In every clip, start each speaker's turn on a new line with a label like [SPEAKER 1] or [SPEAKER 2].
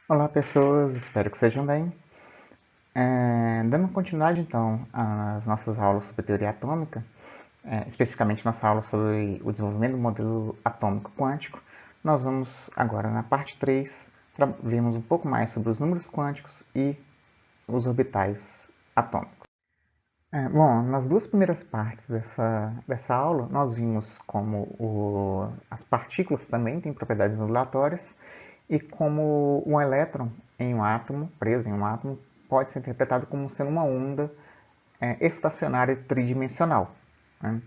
[SPEAKER 1] Olá pessoas, espero que sejam bem. Dando continuidade então às nossas aulas sobre teoria atômica, especificamente nossa aula sobre o desenvolvimento do modelo atômico quântico, nós vamos agora na parte 3 vermos um pouco mais sobre os números quânticos e os orbitais atômicos. Bom, nas duas primeiras partes dessa aula, nós vimos como as partículas também têm propriedades ondulatórias e como um elétron em um átomo, preso em um átomo, pode ser interpretado como sendo uma onda estacionária tridimensional. Né?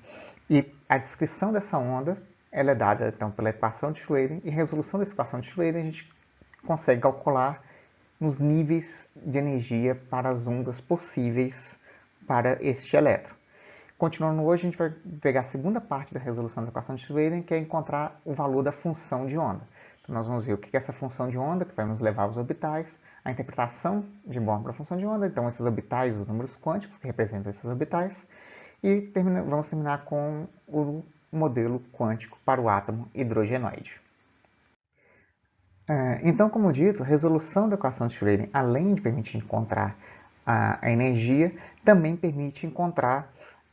[SPEAKER 1] E a descrição dessa onda ela é dada então pela equação de Schroeder, e a resolução dessa equação de Schroeder a gente consegue calcular nos níveis de energia para as ondas possíveis para este elétron. Continuando hoje, a gente vai pegar a segunda parte da resolução da equação de Schroeder, que é encontrar o valor da função de onda. Então, nós vamos ver o que é essa função de onda, que vai nos levar aos orbitais, a interpretação de Born para a função de onda, então esses orbitais, os números quânticos que representam esses orbitais, e vamos terminar com o modelo quântico para o átomo hidrogenoide. Então, como dito, a resolução da equação de Schrödinger, além de permitir encontrar a energia, também permite encontrar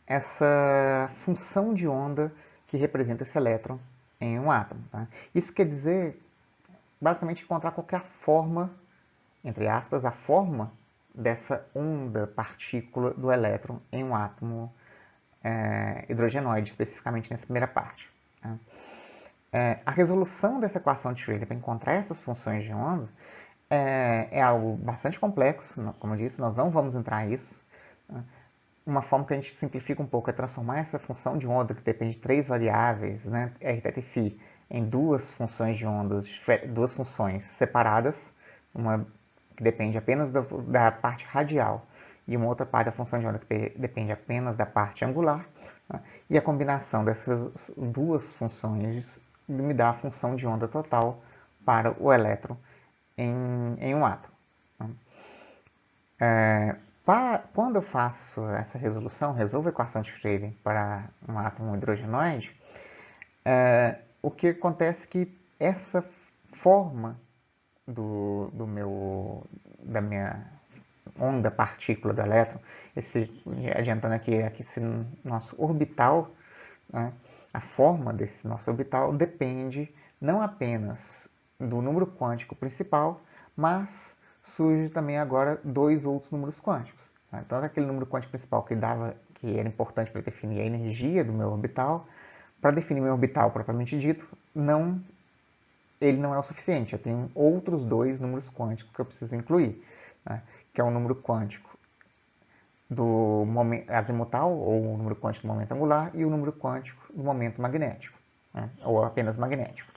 [SPEAKER 1] essa função de onda que representa esse elétron em um átomo. Tá? Isso quer dizer, basicamente, encontrar qualquer forma, entre aspas, a forma dessa onda, partícula do elétron em um átomo hidrogenoide, especificamente nessa primeira parte. Tá? A resolução dessa equação de Schrödinger para encontrar essas funções de onda é algo bastante complexo, como eu disse, nós não vamos entrar nisso. Uma forma que a gente simplifica um pouco é transformar essa função de onda, que depende de três variáveis, né, r, θ e φ, em duas funções de ondas, duas funções separadas, uma que depende apenas da parte radial e uma outra parte da função de onda que depende apenas da parte angular. Né, e a combinação dessas duas funções me dá a função de onda total para o elétron em um átomo. Quando eu faço essa resolução, resolvo a equação de Schrödinger para um átomo hidrogenoide, o que acontece é que essa forma da minha onda partícula do elétron, adiantando aqui esse nosso orbital, né, a forma desse nosso orbital depende não apenas do número quântico principal, mas surge também agora dois outros números quânticos. Tá? Então, aquele número quântico principal que era importante para definir a energia do meu orbital, para definir meu orbital propriamente dito, ele não é o suficiente. Eu tenho outros dois números quânticos que eu preciso incluir, né? Que é o número quântico do momento azimutal, ou o número quântico do momento angular, e o número quântico do momento magnético, né? Ou apenas magnético.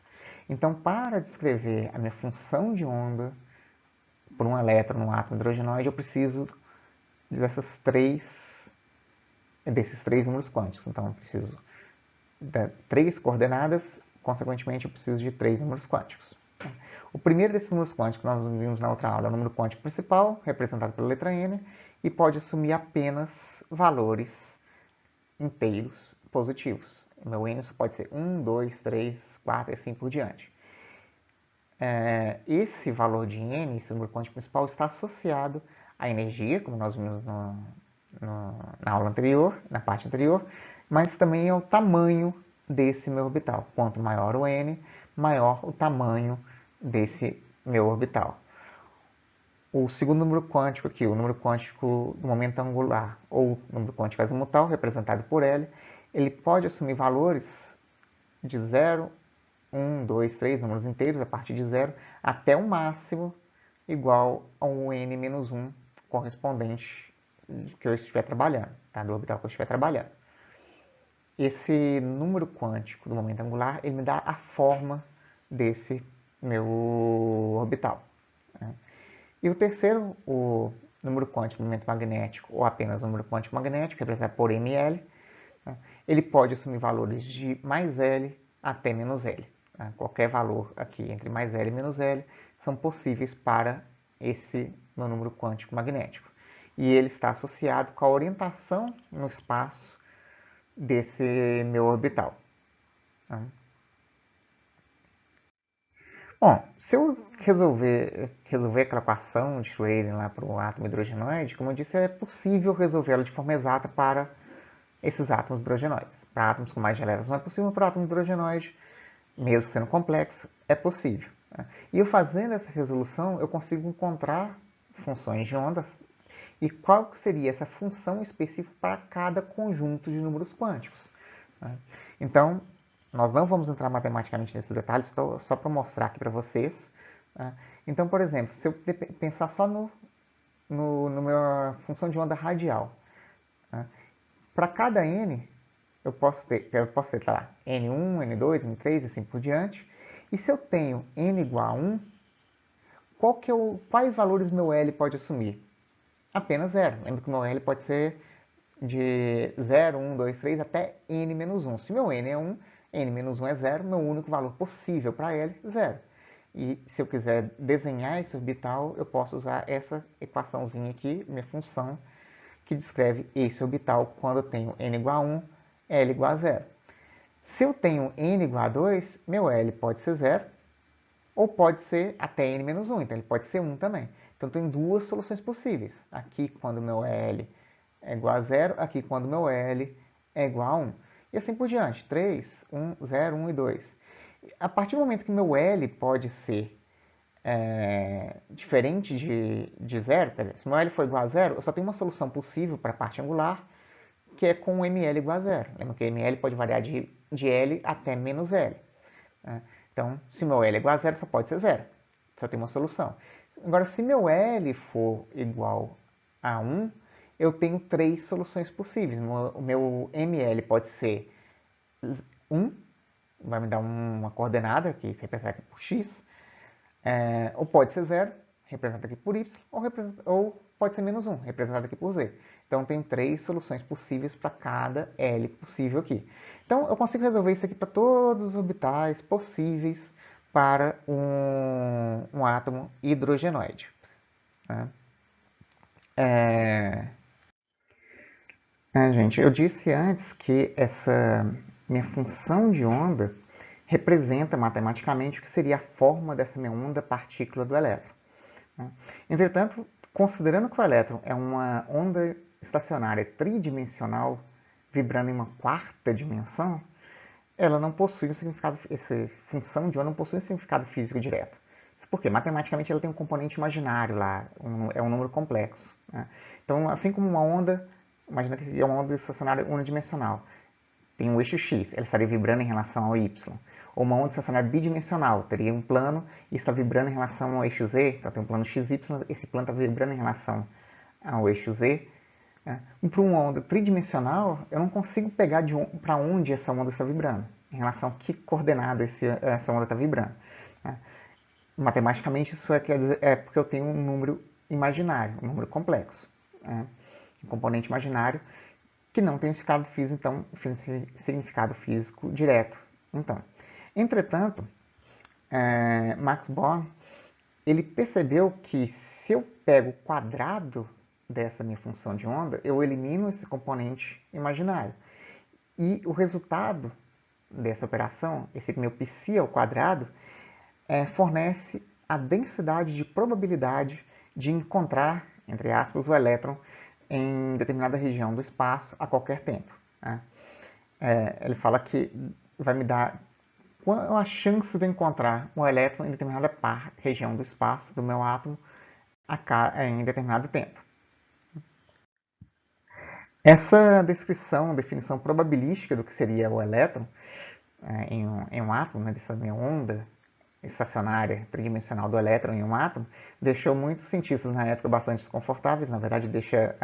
[SPEAKER 1] Então, para descrever a minha função de onda por um elétron num átomo hidrogenoide, eu preciso desses três números quânticos. Então, eu preciso de três coordenadas, consequentemente, eu preciso de três números quânticos. O primeiro desses números quânticos, nós vimos na outra aula, é o número quântico principal, representado pela letra n, e pode assumir apenas valores inteiros positivos. O meu n só pode ser 1, 2, 3, 4 e assim por diante. Esse valor de n, esse número quântico principal, está associado à energia, como nós vimos na aula anterior, na parte anterior, mas também ao tamanho desse meu orbital. Quanto maior o n, maior o tamanho desse meu orbital. O segundo número quântico aqui, o número quântico do momento angular, ou número quântico azimutal, representado por L, ele pode assumir valores de 0, 1, 2, 3, números inteiros, a partir de 0, até o máximo igual a um n-1 correspondente que eu estiver trabalhando, tá? Do orbital que eu estiver trabalhando. Esse número quântico do momento angular, ele me dá a forma desse meu orbital. Né? E o terceiro, o número quântico do momento magnético, ou apenas o número quântico magnético, representado por ml, né? Ele pode assumir valores de mais L até menos L. Né? Qualquer valor aqui entre mais L e menos L são possíveis para esse meu número quântico magnético. E ele está associado com a orientação no espaço desse meu orbital. Tá? Bom, se eu resolver aquela equação de Schreier lá para o átomo hidrogenoide, como eu disse, é possível resolvê-la de forma exata para esses átomos hidrogenoides. Para átomos com mais de elétrons não é possível, para átomo hidrogenoide, mesmo sendo complexo, é possível. E eu fazendo essa resolução, eu consigo encontrar funções de ondas e qual seria essa função específica para cada conjunto de números quânticos. Então, nós não vamos entrar matematicamente nesses detalhes, só para mostrar aqui para vocês. Então, por exemplo, se eu pensar só no minha função de onda radial, para cada n, eu posso ter tá lá, n1, n2, n3 e assim por diante. E se eu tenho n igual a 1, quais valores meu L pode assumir? Apenas zero. Lembra que meu L pode ser de 0, 1, 2, 3 até n menos 1. Se meu n é 1, n menos 1 é 0, meu único valor possível para L é 0. E se eu quiser desenhar esse orbital, eu posso usar essa equaçãozinha aqui, minha função, que descreve esse orbital quando eu tenho n igual a 1, L igual a 0. Se eu tenho n igual a 2, meu L pode ser 0, ou pode ser até n menos 1, então ele pode ser 1 também. Então tem duas soluções possíveis. Aqui quando meu L é igual a 0, aqui quando meu L é igual a 1. E assim por diante, 3, 1, 0, 1 e 2. A partir do momento que meu L pode ser diferente de 0, se meu L for igual a 0, eu só tenho uma solução possível para a parte angular, que é com ml igual a 0. Lembra que ml pode variar de L até menos L. Então, se meu L é igual a 0, só pode ser 0. Só tem uma solução. Agora, se meu L for igual a 1, eu tenho três soluções possíveis. O meu ml pode ser 1, vai me dar uma coordenada que representa aqui por x, ou pode ser 0, representado aqui por y, ou pode ser menos 1, representado aqui por z. Então, tem três soluções possíveis para cada L possível aqui. Então, eu consigo resolver isso aqui para todos os orbitais possíveis para um átomo hidrogenoide. Né? Gente, eu disse antes que essa minha função de onda representa matematicamente o que seria a forma dessa minha onda partícula do elétron. Entretanto, considerando que o elétron é uma onda estacionária tridimensional vibrando em uma quarta dimensão, ela não possui um significado, essa função de onda não possui um significado físico direto. Isso porque matematicamente ela tem um componente imaginário lá, é um número complexo. Então, assim como uma onda, imagina que é uma onda estacionária unidimensional, tem um eixo x, ela estaria vibrando em relação ao y. Ou uma onda estacionária bidimensional, teria um plano e está vibrando em relação ao eixo z, então tem um plano xy, esse plano está vibrando em relação ao eixo z. Para uma onda tridimensional, eu não consigo pegar para onde essa onda está vibrando, em relação a que coordenada essa onda está vibrando. Matematicamente, isso é porque eu tenho um número imaginário, um número complexo, um componente imaginário que não tem significado físico direto. Então, entretanto, Max Born ele percebeu que se eu pego o quadrado dessa minha função de onda, eu elimino esse componente imaginário. E o resultado dessa operação, esse meu psi ao quadrado, fornece a densidade de probabilidade de encontrar, entre aspas, o elétron em determinada região do espaço a qualquer tempo. Ele fala que vai me dar qual a chance de eu encontrar um elétron em determinada região do espaço do meu átomo em determinado tempo. Essa definição probabilística do que seria o elétron em um átomo, né, dessa minha onda estacionária tridimensional do elétron em um átomo, deixou muitos cientistas na época bastante desconfortáveis, na verdade deixa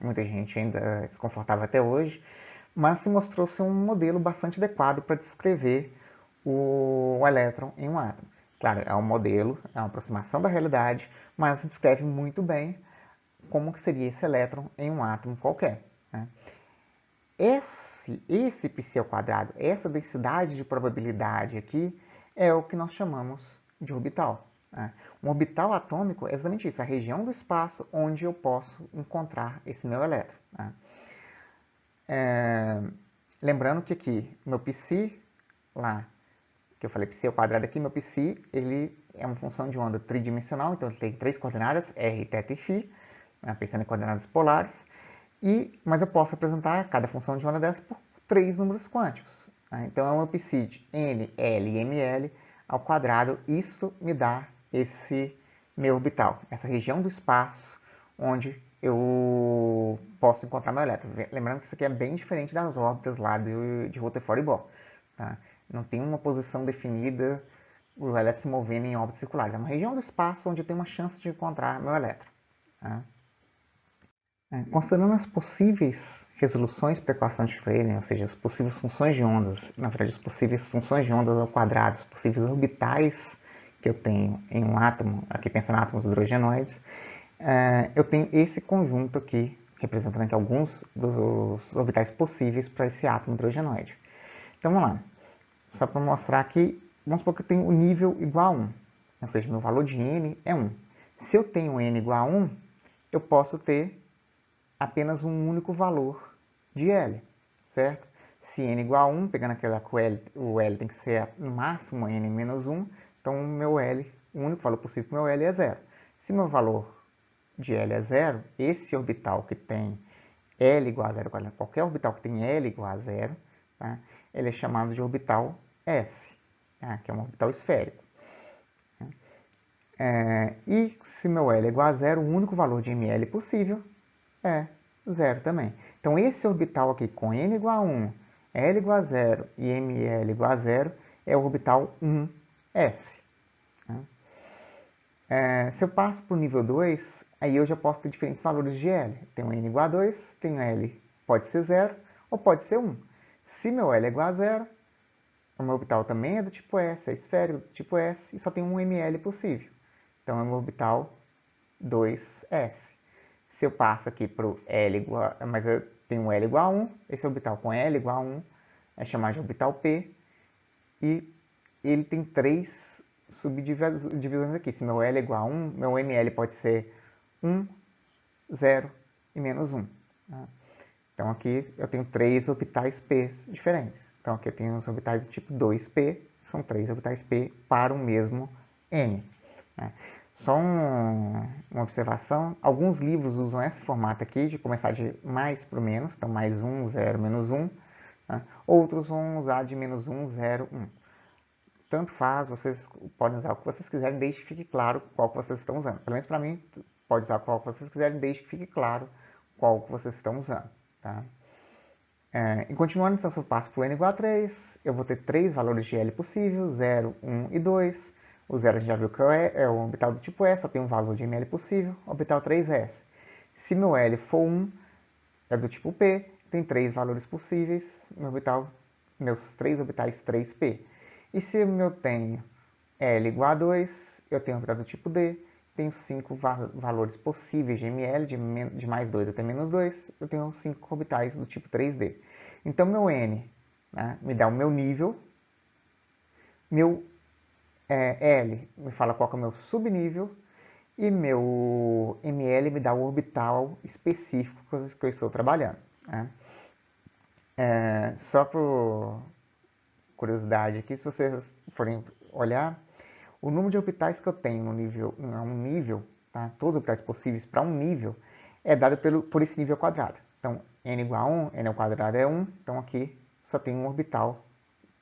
[SPEAKER 1] muita gente ainda desconfortável até hoje, mas se mostrou ser um modelo bastante adequado para descrever o elétron em um átomo. Claro, é um modelo, é uma aproximação da realidade, mas descreve muito bem como que seria esse elétron em um átomo qualquer. Né? Esse π ao quadrado, essa densidade de probabilidade aqui, é o que nós chamamos de orbital. Né? Um orbital atômico é exatamente isso, a região do espaço onde eu posso encontrar esse meu elétron. Né? Lembrando que aqui, meu π lá que eu falei psi ao quadrado aqui, meu psi, ele é uma função de onda tridimensional, então ele tem 3 coordenadas, r, θ e φ, né, pensando em coordenadas polares, mas eu posso representar cada função de onda dessa por 3 números quânticos. Né? Então é um psi de n, l e ml ao quadrado, isso me dá esse meu orbital, essa região do espaço onde eu posso encontrar meu elétron. Lembrando que isso aqui é bem diferente das órbitas lá de Rutherford e Bohr. Tá? Não tem uma posição definida, o elétron se movendo em órbitas circulares. É uma região do espaço onde eu tenho uma chance de encontrar meu elétron. Tá? Considerando as possíveis resoluções para a equação de Frey, ou seja, as possíveis funções de ondas, na verdade, as possíveis funções de ondas ao quadrado, os possíveis orbitais que eu tenho em um átomo, aqui pensando em átomos hidrogenoides, eu tenho esse conjunto aqui, representando aqui alguns dos orbitais possíveis para esse átomo hidrogenoide. Então vamos lá, só para mostrar aqui, vamos supor que eu tenho o nível igual a 1, ou seja, meu valor de n é 1. Se eu tenho n igual a 1, eu posso ter apenas um único valor de L, certo? Se n igual a 1, pegando aquela que o L tem que ser no máximo n menos 1, então meu L, o único valor possível para o meu L é 0. Se meu valor de L é 0, esse orbital que tem L igual a 0, qualquer orbital que tem L igual a 0, tá? Ele é chamado de orbital S, tá? Que é um orbital esférico. E se meu L é igual a 0, o único valor de ml possível é 0 também. Então, esse orbital aqui com n igual a 1, L igual a 0 e ml igual a 0 é o orbital 1s. Se eu passo para o nível 2, aí eu já posso ter diferentes valores de L. Tenho n igual a 2, tenho L pode ser 0 ou pode ser 1. Se meu L é igual a 0, o meu orbital também é do tipo S, é esférico do tipo S, e só tem um ml possível. Então, é o meu orbital 2s. Se eu passo aqui para o L igual, mas eu tenho um L igual a 1, esse orbital com L igual a 1 é chamado de orbital P, e ele tem 3 subdivisões aqui. Se meu L é igual a 1, meu ml pode ser 1, 0 e menos 1. Tá? Então aqui eu tenho 3 orbitais P diferentes. Então aqui eu tenho os orbitais do tipo 2P, são 3 orbitais P para o mesmo N. Né? Só uma observação, alguns livros usam esse formato aqui, de começar de mais para o menos, então mais 1, 0, menos 1. Né? Outros vão usar de menos 1, 0, 1. Tanto faz, vocês podem usar o que vocês quiserem, desde que fique claro qual que vocês estão usando. Pelo menos para mim, pode usar qual que vocês quiserem, desde que fique claro qual que vocês estão usando. Tá? E continuando, então, se eu passo para o n igual a 3, eu vou ter 3 valores de L possível, 0, 1 e 2. O 0 a gente já viu que é o orbital do tipo S, só tem um valor de ml possível, orbital 3s. Se meu L for 1, é do tipo P, tem 3 valores possíveis, meus 3 orbitais 3p. E se eu tenho L igual a 2, eu tenho um orbital do tipo D, tenho 5 valores possíveis de ml, de mais 2 até menos 2, eu tenho 5 orbitais do tipo 3D. Então, meu N, né, me dá o meu nível, meu L me fala qual que é o meu subnível, e meu ml me dá o orbital específico que eu estou trabalhando. Né? Só por curiosidade aqui, se vocês forem olhar, o número de orbitais que eu tenho no nível, um nível, tá? Todos os orbitais possíveis para um nível, é dado por esse nível quadrado. Então, n igual a 1, n ao quadrado é 1, então aqui só tem um orbital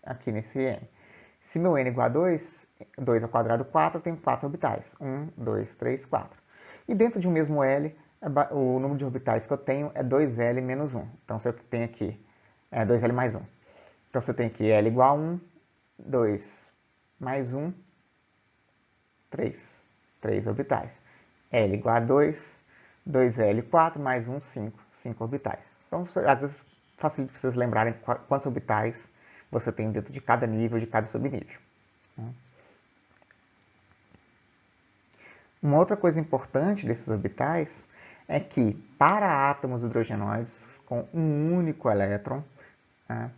[SPEAKER 1] aqui nesse n. Se meu n é igual a 2, 2 ao quadrado 4, eu tenho 4 orbitais. 1, 2, 3, 4. E dentro de um mesmo L, o número de orbitais que eu tenho é 2L menos 1. Então, se eu tenho aqui 2L mais 1. Então, se eu tenho aqui L igual a 1, 2 mais 1, 3. 3 orbitais. L igual a 2, 2L, 4 mais 1, 5. 5 orbitais. Então, às vezes, facilita para vocês lembrarem quantos orbitais você tem dentro de cada nível, de cada subnível. Uma outra coisa importante desses orbitais é que, para átomos hidrogenoides com um único elétron, né,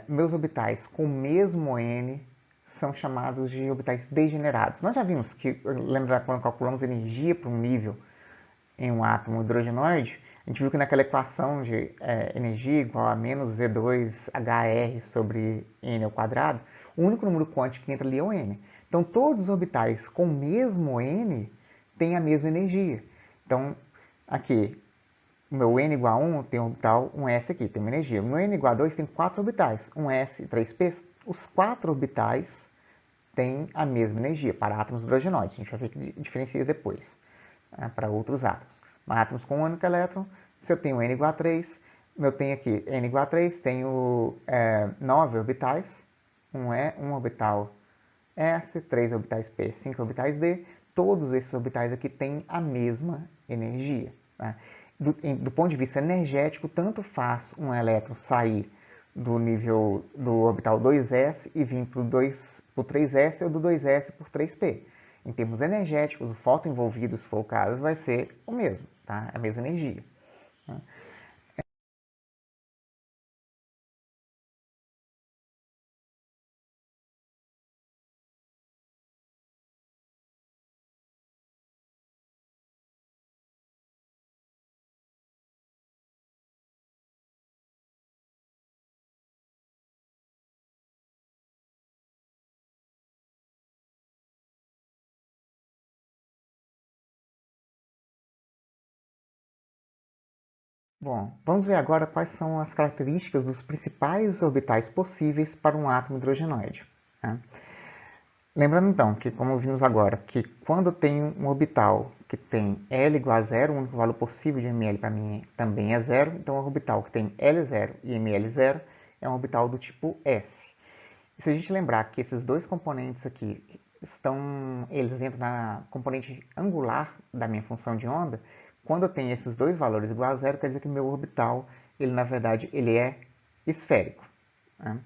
[SPEAKER 1] meus orbitais com o mesmo N são chamados de orbitais degenerados. Nós já vimos que, lembra quando calculamos energia para um nível em um átomo hidrogenoide, A gente viu que naquela equação de energia igual a menos Z2HR sobre N ao quadrado, o único número quântico que entra ali é o N. Então, todos os orbitais com o mesmo N têm a mesma energia. Então, aqui, o meu N igual a 1 tem um orbital 1s aqui, tem uma energia. O meu N igual a 2 tem 4 orbitais, 1s e 3p. Os 4 orbitais têm a mesma energia para átomos hidrogenoides. A gente vai ver que diferencia depois, para outros átomos. Mas átomos com um único elétron, se eu tenho N igual a 3, eu tenho aqui N igual a 3, tenho 9 orbitais, um orbital S, 3 orbitais P, 5 orbitais D. Todos esses orbitais aqui têm a mesma energia. Tá? Do ponto de vista energético, tanto faz um elétron sair do nível do orbital 2s e vir para o 3s ou do 2s por 3p. Em termos energéticos, o fóton envolvido, se for o caso, vai ser o mesmo, tá? A mesma energia. Tá? Bom, vamos ver agora quais são as características dos principais orbitais possíveis para um átomo hidrogenoide. Tá? Lembrando então que, como vimos agora, que quando eu tenho um orbital que tem L igual a zero, o único valor possível de ml para mim também é zero, então o orbital que tem L0 e ml0 é um orbital do tipo S. E se a gente lembrar que esses dois componentes aqui eles entram na componente angular da minha função de onda, quando eu tenho esses dois valores igual a zero, quer dizer que meu orbital, na verdade, ele é esférico. Né?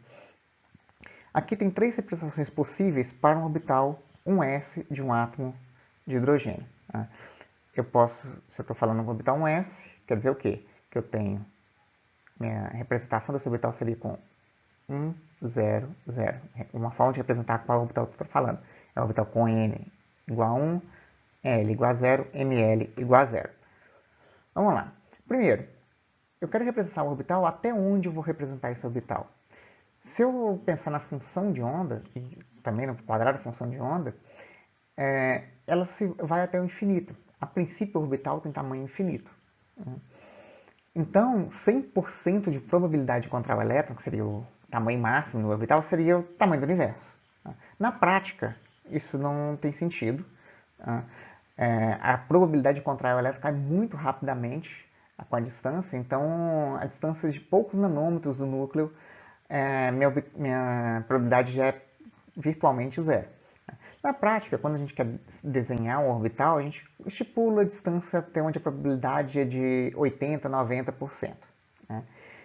[SPEAKER 1] Aqui tem três representações possíveis para um orbital 1s de um átomo de hidrogênio. Tá? Se eu estou falando um orbital 1s, quer dizer o quê? Que eu tenho, minha representação desse orbital seria com 1, 0, 0. Uma forma de representar qual orbital que eu estou falando. É o orbital com N igual a 1, L igual a 0, ML igual a 0. Vamos lá. Primeiro, eu quero representar o orbital, até onde eu vou representar esse orbital? Se eu pensar na função de onda, e também no quadrado da função de onda, ela vai até o infinito. A princípio, o orbital tem tamanho infinito. Então, 100% de probabilidade de encontrar o elétron, que seria o tamanho máximo do orbital, seria o tamanho do universo. Na prática, isso não tem sentido. A probabilidade de encontrar o elétron cai muito rapidamente com a distância, então a distância de poucos nanômetros do núcleo, minha probabilidade já é virtualmente zero. Na prática, quando a gente quer desenhar um orbital, a gente estipula a distância até onde a probabilidade é de 80%, 90%. Né?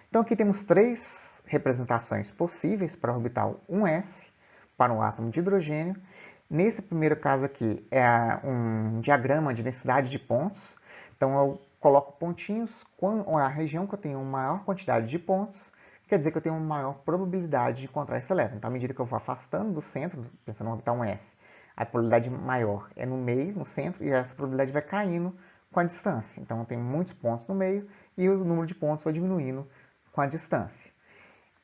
[SPEAKER 1] Então aqui temos três representações possíveis para o orbital 1s, para um átomo de hidrogênio. Nesse primeiro caso aqui é um diagrama de densidade de pontos. Então eu coloco pontinhos, a região que eu tenho maior quantidade de pontos, quer dizer que eu tenho uma maior probabilidade de encontrar esse elétron. Então, à medida que eu vou afastando do centro, pensando no orbital 1s, a probabilidade maior é no meio, no centro, e essa probabilidade vai caindo com a distância. Então, eu tenho muitos pontos no meio e o número de pontos vai diminuindo com a distância.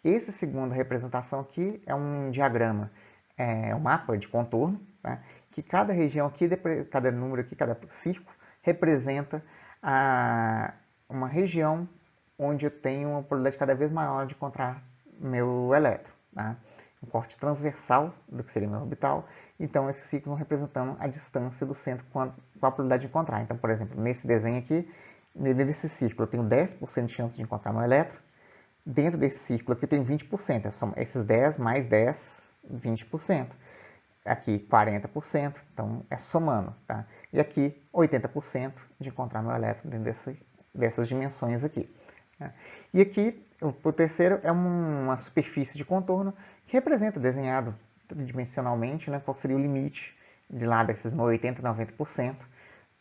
[SPEAKER 1] Essa segunda representação aqui é um diagrama, um mapa de contorno, tá? Que cada região aqui, cada número aqui, cada círculo, representa uma região onde eu tenho uma probabilidade cada vez maior de encontrar meu elétron. Tá? Um corte transversal do que seria meu orbital. Então, esses ciclos vão representando a distância do centro com a probabilidade de encontrar. Então, por exemplo, nesse desenho aqui, nesse círculo, eu tenho 10% de chance de encontrar meu elétron. Dentro desse círculo aqui, eu tenho 20%. Esses 10 mais 10, 20%. Aqui, 40%. Então, é somando. Tá? E aqui, 80% de encontrar meu elétron dentro dessas dimensões aqui. E aqui, o terceiro é uma superfície de contorno que representa, desenhado tridimensionalmente, qual seria o limite de lá desses 80%, 90%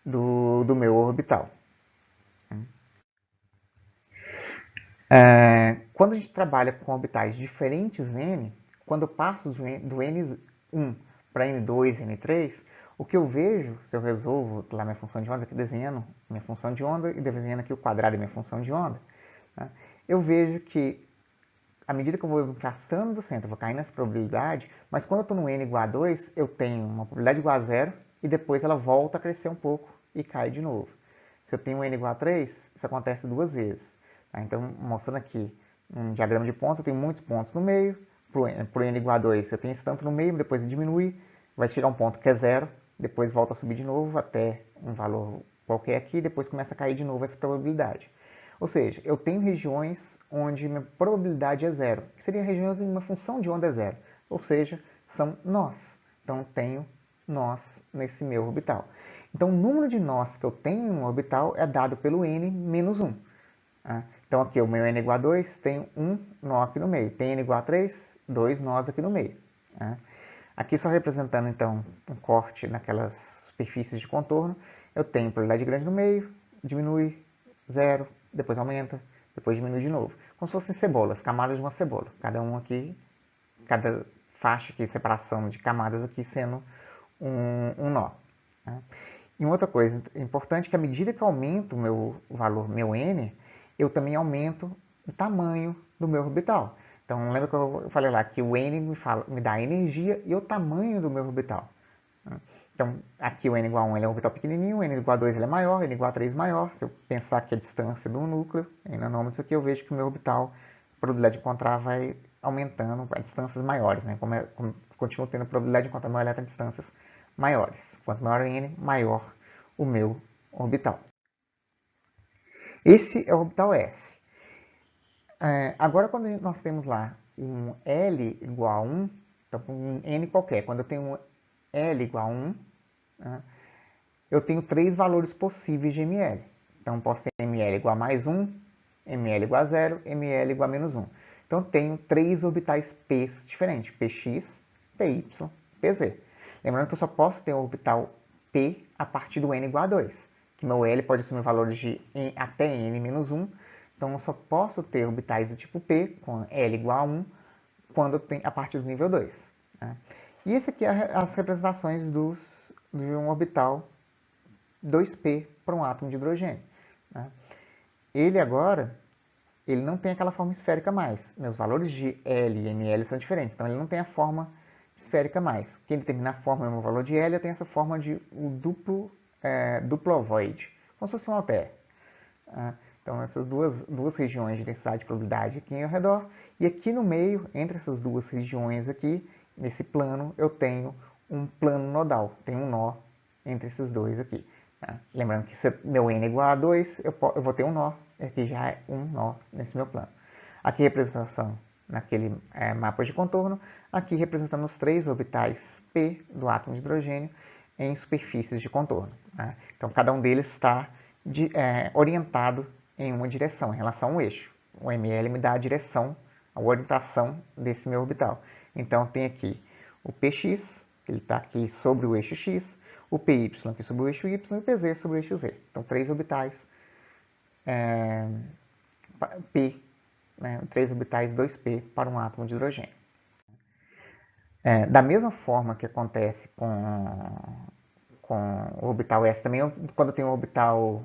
[SPEAKER 1] do meu orbital. Quando a gente trabalha com orbitais diferentes n, quando eu passo do N1 para N2, N3, O que eu vejo, se eu resolvo lá minha função de onda, aqui desenhando minha função de onda e desenhando aqui o quadrado da minha função de onda, né, eu vejo que à medida que eu vou me afastando do centro, eu vou caindo nessa probabilidade, mas quando eu estou no n igual a 2, eu tenho uma probabilidade igual a zero e depois ela volta a crescer um pouco e cai de novo. Se eu tenho um n igual a 3, isso acontece duas vezes. Tá? Então, mostrando aqui um diagrama de pontos, eu tenho muitos pontos no meio. Para o n igual a 2, eu tenho esse tanto no meio, depois diminui, vai chegar um ponto que é zero, depois volta a subir de novo até um valor qualquer aqui, depois começa a cair de novo essa probabilidade. Ou seja, eu tenho regiões onde minha probabilidade é zero, que seriam regiões onde uma função de onda é zero, ou seja, são nós. Então, eu tenho nós nesse meu orbital. Então, o número de nós que eu tenho no orbital é dado pelo n menos 1. Então, aqui o meu n igual a 2, tem um nó aqui no meio. Tem n igual a 3, 2 nós aqui no meio. Aqui só representando, então, um corte naquelas superfícies de contorno, eu tenho probabilidade grande no meio, diminui, zero, depois aumenta, depois diminui de novo. Como se fossem cebolas, camadas de uma cebola. Cada um aqui, cada faixa aqui, separação de camadas aqui sendo um nó. E uma outra coisa importante é que à medida que eu aumento o meu valor, meu n, eu também aumento o tamanho do meu orbital. Então, lembra que eu falei lá que o n me dá a energia e o tamanho do meu orbital. Então, aqui o n igual a 1 ele é um orbital pequenininho, o n igual a 2 ele é maior, o n igual a 3 maior. Se eu pensar que a distância do núcleo, em nanômetros aqui, eu vejo que o meu orbital, a probabilidade de encontrar vai aumentando a distâncias maiores. Né? Como continuo tendo a probabilidade de encontrar meu elétron a distâncias maiores. Quanto maior o n, maior o meu orbital. Esse é o orbital S. Agora, quando nós temos lá um L igual a 1, então um n qualquer, quando eu tenho um L igual a 1, eu tenho três valores possíveis de ml. Então, posso ter ml igual a mais 1, ml igual a 0, ml igual a menos 1. Então, eu tenho três orbitais p diferentes, px, py, pz. Lembrando que eu só posso ter um orbital p a partir do n igual a 2, que meu L pode assumir valores de até n menos 1. Então, eu só posso ter orbitais do tipo p, com L igual a 1, quando eu tenho, a partir do nível 2. Né? E esse aqui é as representações de um orbital 2p para um átomo de hidrogênio. Né? Ele agora, ele não tem aquela forma esférica mais. Meus valores de L e ml são diferentes, então ele não tem a forma esférica mais. Quem determina a forma é o valor de L, eu tenho essa forma de duplo ovoide, como se fosse um alter. Então, essas duas regiões de densidade de probabilidade aqui ao redor, e aqui no meio, entre essas duas regiões aqui, nesse plano, eu tenho um plano nodal, tem um nó entre esses dois aqui. Lembrando que se meu n é igual a 2, eu vou ter um nó, aqui já é um nó nesse meu plano. Aqui representação naquele mapa de contorno, aqui representando os três orbitais p do átomo de hidrogênio em superfícies de contorno. Então, cada um deles está orientado em uma direção, em relação a um eixo. O ml me dá a direção, a orientação desse meu orbital. Então, tem aqui o px, ele está aqui sobre o eixo x, o py aqui sobre o eixo y e o pz sobre o eixo z. Então, três orbitais p, três orbitais 2p para um átomo de hidrogênio. Da mesma forma que acontece com o orbital s também, quando eu tenho um orbital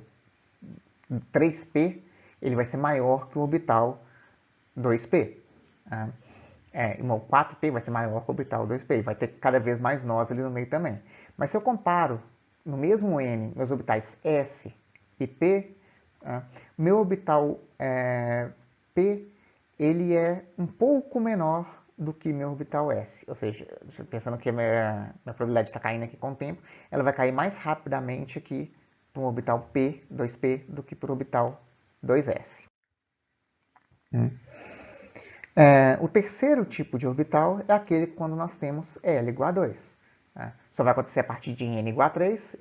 [SPEAKER 1] 3p, ele vai ser maior que o orbital 2p. O 4p vai ser maior que o orbital 2p, vai ter cada vez mais nós ali no meio também. Mas se eu comparo no mesmo n meus orbitais s e p, meu orbital p ele é um pouco menor do que meu orbital s. Ou seja, pensando que a minha probabilidade está caindo aqui com o tempo, ela vai cair mais rapidamente aqui para um orbital p, 2p, do que para o orbital 2s. O terceiro tipo de orbital é aquele quando nós temos L igual a 2. Só vai acontecer a partir de n igual a 3,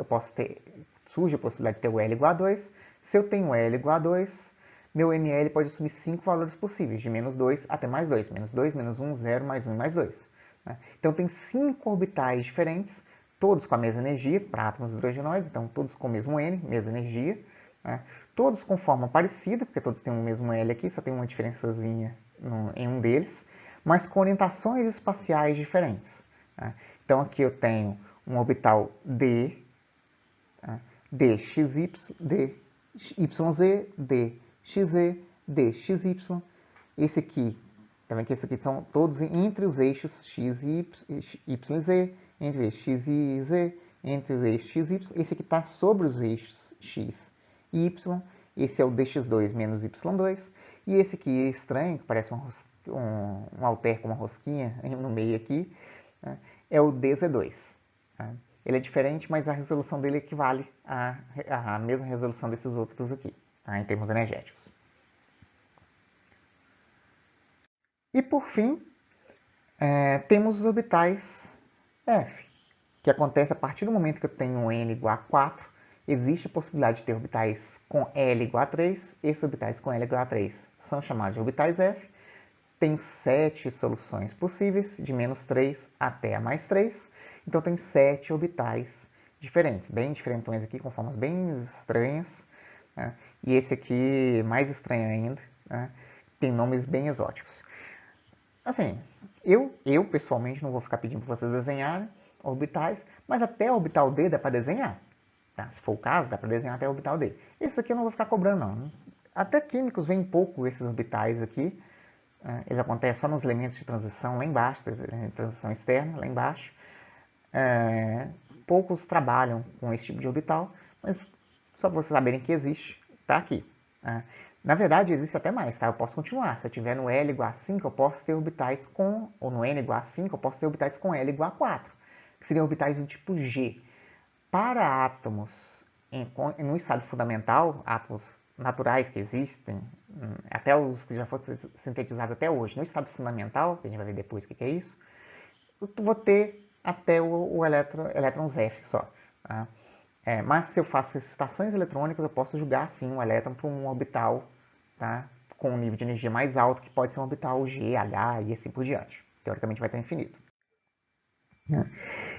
[SPEAKER 1] surge a possibilidade de ter o L igual a 2. Se eu tenho L igual a 2, meu ml pode assumir 5 valores possíveis, de menos 2 até mais 2. Menos 2, menos 1, 0, mais 1 e mais 2. Então, tem 5 orbitais diferentes, todos com a mesma energia, para átomos hidrogenoides, então todos com o mesmo N, mesma energia. Todos com forma parecida, porque todos têm o mesmo L aqui, só tem uma diferençazinha em um deles, mas com orientações espaciais diferentes. Então, aqui eu tenho um orbital D, tá? DXY, DYZ, DXZ, DXY. Esse aqui, tá vendo que esses aqui são todos entre os eixos X e Y, Z, entre o eixo X e Z, entre os eixos X e Y. Esse aqui está sobre os eixos X e Y. Esse é o DX2 menos Y2. E esse aqui é estranho, que parece um alter com uma rosquinha no meio aqui, né? É o DZ2. Tá? Ele é diferente, mas a resolução dele equivale à mesma resolução desses outros aqui, tá? Em termos energéticos. E por fim, temos os orbitais F, que acontece a partir do momento que eu tenho um n igual a 4, existe a possibilidade de ter orbitais com L igual a 3. Esses orbitais com L igual a 3 são chamados de orbitais F. Tenho 7 soluções possíveis, de menos 3 até a mais 3. Então, tem 7 orbitais diferentes, bem diferentões aqui, com formas bem estranhas, né? E esse aqui, mais estranho ainda, né? Tem nomes bem exóticos. Assim, eu pessoalmente não vou ficar pedindo para vocês desenharem orbitais, mas até a orbital D dá para desenhar. Tá? Se for o caso, dá para desenhar até a orbital D. Esse aqui eu não vou ficar cobrando, não. Até químicos veem pouco esses orbitais aqui. Eles acontecem só nos elementos de transição lá embaixo, transição externa lá embaixo. Poucos trabalham com esse tipo de orbital, mas só para vocês saberem que existe, está aqui. Na verdade, existe até mais, tá? Eu posso continuar. Se eu tiver no L igual a 5, eu posso ter orbitais com, ou no N igual a 5, eu posso ter orbitais com L igual a 4, que seriam orbitais do tipo G. Para átomos no estado fundamental, átomos naturais que existem, até os que já foram sintetizados até hoje, no estado fundamental, que a gente vai ver depois o que é isso, eu vou ter até o elétrons F só. Tá? Mas se eu faço excitações eletrônicas, eu posso jogar sim um elétron para um orbital, tá? Com um nível de energia mais alto, que pode ser um orbital G, H e assim por diante. Teoricamente vai estar infinito.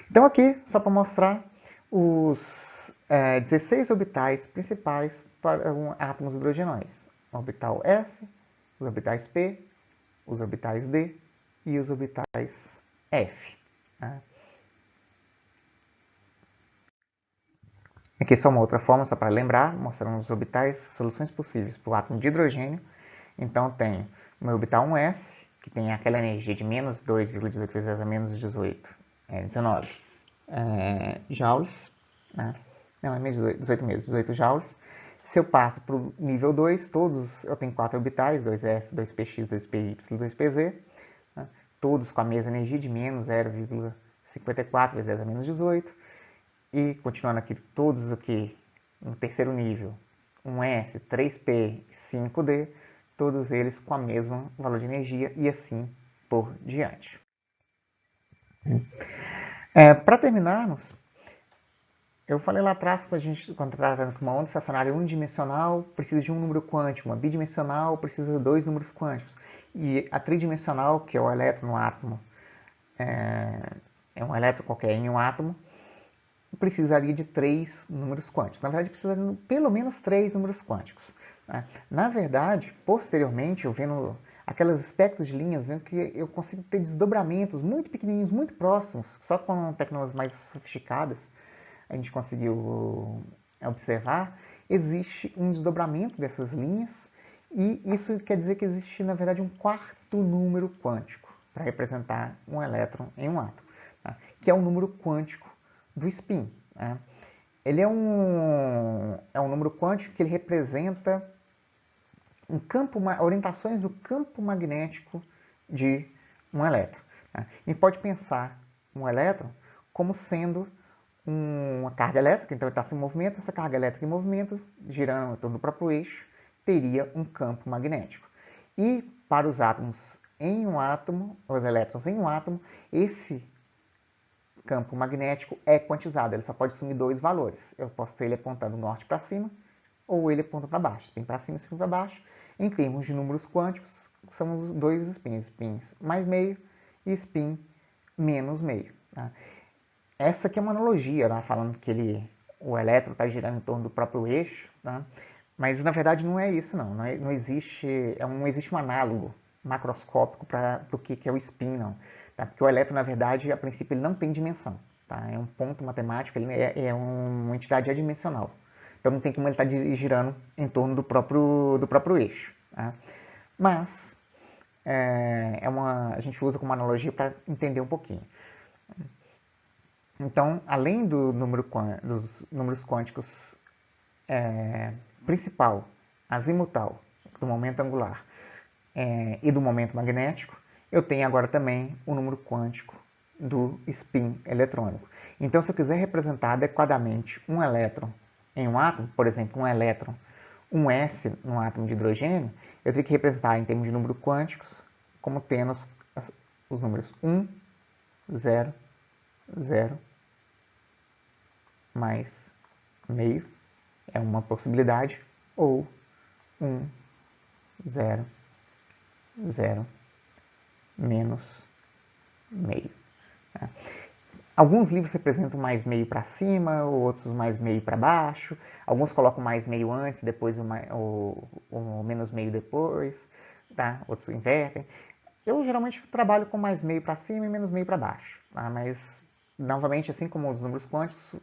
[SPEAKER 1] Então aqui, só para mostrar os 16 orbitais principais para átomos hidrogenóis. O orbital S, os orbitais P, os orbitais D e os orbitais F. Tá? Aqui só uma outra forma, só para lembrar, mostrando os orbitais, soluções possíveis para o átomo de hidrogênio. Então, tenho o meu orbital 1s, que tem aquela energia de menos 2,18 vezes 10 a menos 18, 19 joules. Né? Não, é menos 18 mesmo, 18 joules. Se eu passo para o nível 2, todos eu tenho 4 orbitais, 2s, 2px, 2py, 2pz, né? Todos com a mesma energia de menos 0,54 vezes 10 a menos 18. E continuando aqui, todos aqui no terceiro nível, 1s, 3p, 5d, todos eles com a mesma valor de energia e assim por diante. Para terminarmos, eu falei lá atrás que a gente, quando estava com uma onda estacionária unidimensional, precisa de um número quântico, uma bidimensional precisa de 2 números quânticos. E a tridimensional, que é o elétron no átomo, é um elétron qualquer em um átomo, precisaria de 3 números quânticos. Na verdade, precisa de pelo menos 3 números quânticos. Né? Na verdade, posteriormente, eu vendo aqueles aspectos de linhas, vendo que eu consigo ter desdobramentos muito pequenininhos, muito próximos, só com tecnologias mais sofisticadas, a gente conseguiu observar, existe um desdobramento dessas linhas, e isso quer dizer que existe, na verdade, um quarto número quântico para representar um elétron em um átomo, tá? Que é o número quântico do spin. Né? Ele é um número quântico que ele representa orientações do campo magnético de um elétron. Né? A gente pode pensar um elétron como sendo uma carga elétrica, então ele está em movimento, essa carga elétrica em movimento, girando em torno do próprio eixo, teria um campo magnético. E para os átomos em um átomo, os elétrons em um átomo, esse campo magnético é quantizado, ele só pode assumir 2 valores. Eu posso ter ele apontando norte para cima ou ele aponta para baixo, spin para cima, spin para baixo. Em termos de números quânticos, são os 2 spins, spins mais meio e spin menos meio. Tá? Essa aqui é uma analogia, né? Falando que o elétron está girando em torno do próprio eixo, tá? Mas na verdade não é isso, não. Não existe um análogo macroscópico para o que é o spin, não. Tá? Porque o elétron, na verdade, a princípio, ele não tem dimensão. Tá? É um ponto matemático, ele é uma entidade adimensional. Então não tem como ele estar girando em torno do próprio eixo. Tá? Mas a gente usa como analogia para entender um pouquinho. Então, além dos números quânticos principal, azimutal, do momento angular e do momento magnético, eu tenho agora também o número quântico do spin eletrônico. Então, se eu quiser representar adequadamente um elétron em um átomo, por exemplo, um elétron, um S no átomo de hidrogênio, eu teria que representar em termos de números quânticos como tendo os números 1, 0, 0, mais meio, é uma possibilidade, ou 1, 0, 0, menos meio. Tá? Alguns livros representam mais meio para cima, outros mais meio para baixo. Alguns colocam mais meio antes, depois o menos meio depois. Tá? Outros invertem. Eu geralmente trabalho com mais meio para cima e menos meio para baixo. Tá? Mas, novamente, assim como os números quânticos,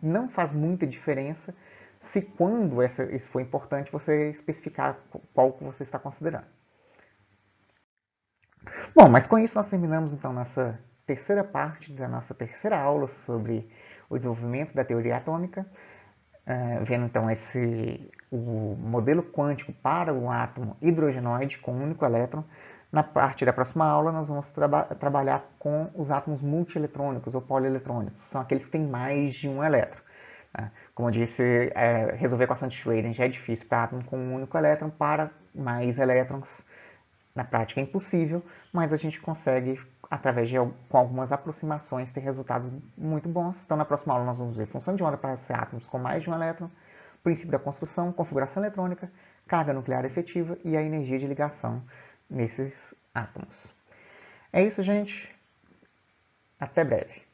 [SPEAKER 1] não faz muita diferença se quando isso for importante você especificar qual que você está considerando. Bom, mas com isso nós terminamos então nossa terceira parte da nossa terceira aula sobre o desenvolvimento da teoria atômica, vendo então o modelo quântico para o átomo hidrogenoide com um único elétron. Na parte da próxima aula nós vamos trabalhar com os átomos multieletrônicos ou polieletrônicos, são aqueles que têm mais de um elétron. Como eu disse, resolver a equação de Schrödinger já é difícil para átomo com um único elétron, para mais elétrons na prática é impossível, mas a gente consegue, através com algumas aproximações, ter resultados muito bons. Então, na próxima aula, nós vamos ver função de onda para átomos com mais de um elétron, princípio da construção, configuração eletrônica, carga nuclear efetiva e a energia de ligação nesses átomos. É isso, gente. Até breve.